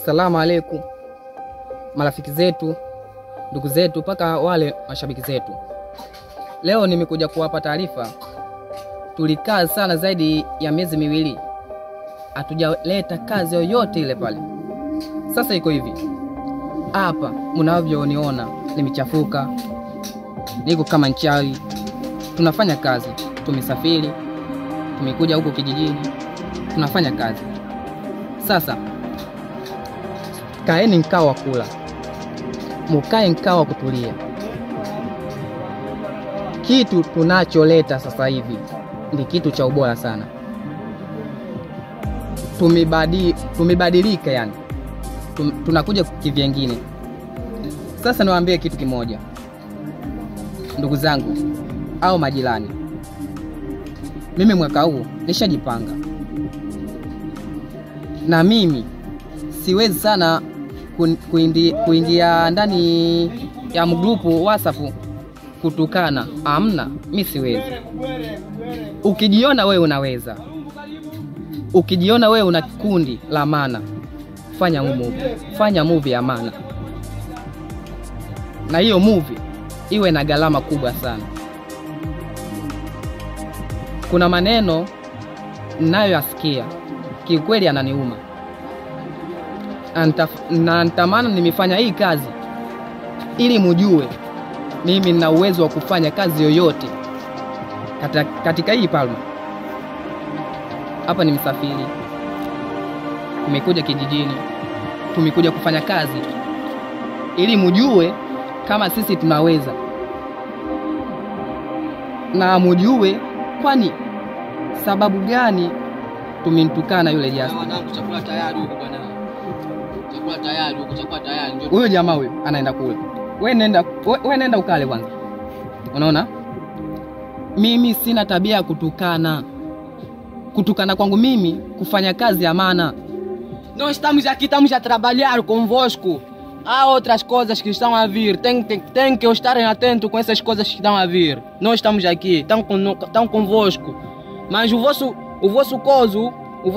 Asalamu alaikum marafiki zetu, ndugu zetu, paka wale mashabiki zetu. Leo nimekuja kuwapa taarifa. Tulikaa sana zaidi ya miezi miwili hatujaleta kazi yoyote ile pale. Sasa iko hivi. Hapa mnavyoniona nimechafuka. Niko kama nchawi. Tunafanya kazi. Tumesafiri. Tumekuja huko kijijini. Tunafanya kazi. Sasa kaeni mkao wa kula. Mukae mkao wa kutulia. Kitu tunacholeta sasa hivi ni kitu cha ubora sana. Tumebadilika yani. Tunakuja kivyengine. Sasa niwaambie kitu kimoja. Ndugu zangu au majirani. Mimi mwaka huu nishajipanga. Na mimi siwezi sana kuingia ndani ya mgrupu WhatsApp kutukana. Amna, mimi siwezi. Ukijiona wewe unaweza. Ukijiona wewe una kundi la maana, fanya movie. Fanya movie ya maana. Na hiyo movie iwe na gharama kubwa sana. Kuna maneno ninayoyasikia kiukweli yananiuma. Na natamani nimefanya hii kazi ili mjue mimi nina uwezo wa kufanya kazi yoyote katika hii Palma. Hapa nimesafiri. Tumekuja kijijini. Tumekuja kufanya kazi ili mjue kama sisi tunaweza. Na mjue kwani sababu gani tumemtukana yule Justin. Wanangu chakula tayari huko bwana. Chakula tayari huko, chakula tayari ndio. Huyo jamaa huyo anaenda kule. Wewe nenda ukale kwanza. Unaona? Mimi sina tabia ya kutukana. Kutukana kwangu mimi kufanya kazi ya maana. Nós estamos aqui, estamos a trabalhar convosco. Há outras coisas que estão a vir. Tem que estarem atentos com essas coisas que estão a vir. Nós estamos aqui, estão convosco. Mas o vosso coso, o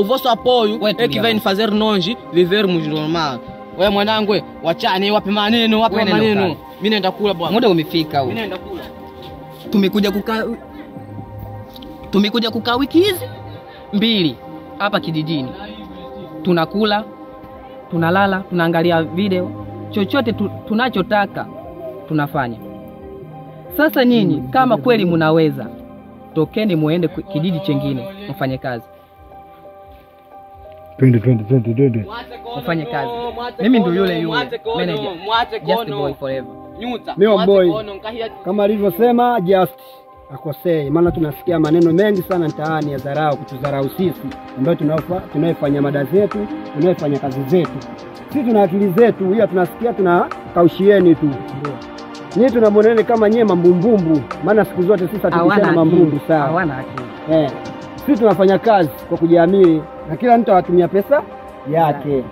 vosso apoio é que vai fazer nós vivermos normal. Wewe mwanangu, wachane wapi maneno, wapi maneno. Mimi naenda kula bwana. Muda umefika huo. Mimi naenda kula. Tumekuja kukaa wiki hizi 2 hapa kijijini. Tunakula, tunalala, tunaangalia video, chochote tunachotaka tunafanya. Sasa nyinyi kama kweli mnaweza, tokeni muende kijiji chengine mfanye kazi. Twende. Mfanye kazi. Mimi ndio yule manager. Just boy forever. Mimi boy. Kama alivyosema Just akosei, maana tunasikia maneno mengi sana mtaani ya dharau, kutudharau sisi ambao tunayofanya mada zetu, tunayofanya kazi zetu. Sisi tuna akili zetu, hiyo tunasikia tunakaushieni tu. Nyinyi tunamwoneni kama nyie mambumbumbu, maana siku zote sisi hatukishana mambumbu sawa. Hawana akili. Sisi tunafanya kazi kwa kujiamini na kila mtu atumia pesa yake.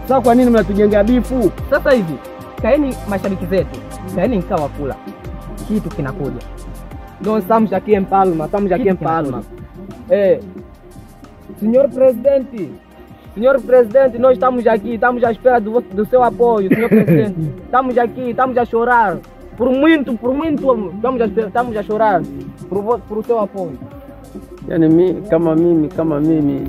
Sasa kwa nini mnatujenga bifu? Sasa hivi kaeni mashabiki zetu. Kaeni mkao wa kula. Kitu kinakuja. Nós estamos aqui em Palma, Senhor Presidente, nós estamos aqui, estamos à espera do seu apoio, Senhor Presidente. Estamos aqui, estamos a chorar. Por muito, estamos a chorar por o seu apoio. Yani kama mimi